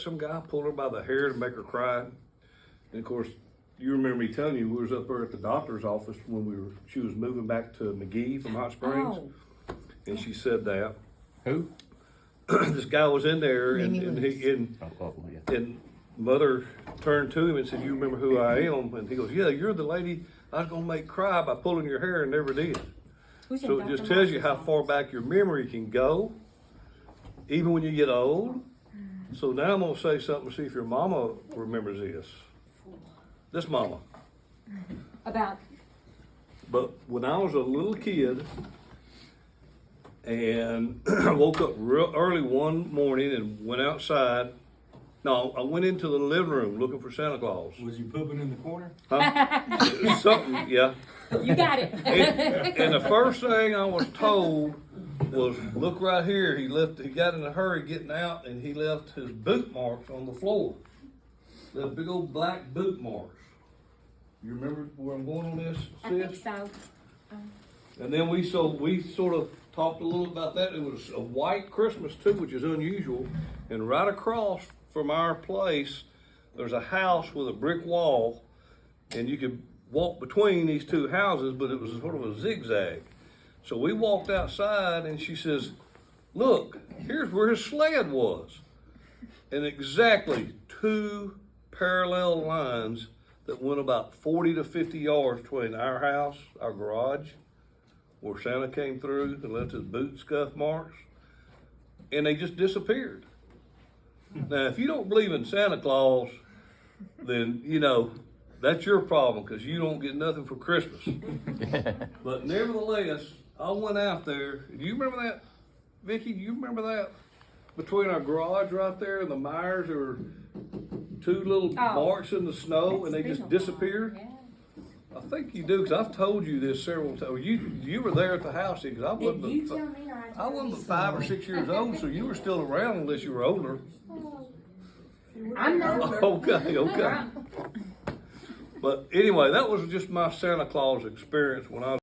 Some guy pulled her by the hair to make her cry. And of course, you remember me telling you, we was up there at the doctor's office when she was moving back to McGee from Hot Springs. Oh. And she said that. Who? This guy was in there and Yeah. and mother turned to him and said, "You remember who I am?" And he goes, "Yeah, you're the lady I was gonna make cry by pulling your hair and never did." Who's So in it just Dr. tells you how Marshall's far back your memory can go, even when you get old. So now I'm gonna say something, see if your mama remembers this. This mama. About But when I was a little kid, and I woke up real early one morning and went outside. No, I went into the living room looking for Santa Claus. Was you pooping in the corner? Huh? Something, yeah. you got it. And the first thing I was told was, "Look right here." He got in a hurry getting out, and he left his boot marks on the floor. The big old black boot marks. You remember where I'm going on this, I think sis? so. And then we sort of talked a little about that. It was a white Christmas too, which is unusual. And right across from our place, there's a house with a brick wall, and you could walk between these two houses, but it was sort of a zigzag. So we walked outside, and she says, "Look, here's where his sled was." And exactly two parallel lines that went about 40 to 50 yards between our house, our garage, where Santa came through and left his boot scuff marks, and they just disappeared. Now, if you don't believe in Santa Claus, then, that's your problem, because you don't get nothing for Christmas. But nevertheless, I went out there. Do you remember that, Vicki? Do you remember that? Between our garage right there and the Myers, there were two little marks in the snow, and they just disappeared. Yeah. I think you do, because I've told you this several times. You were there at the house, because I Did you wasn't. tell me or I I tell wasn't you? but 5 or 6 years old, so you were still around unless you were older. I'm not. Okay. But anyway, that was just my Santa Claus experience when I was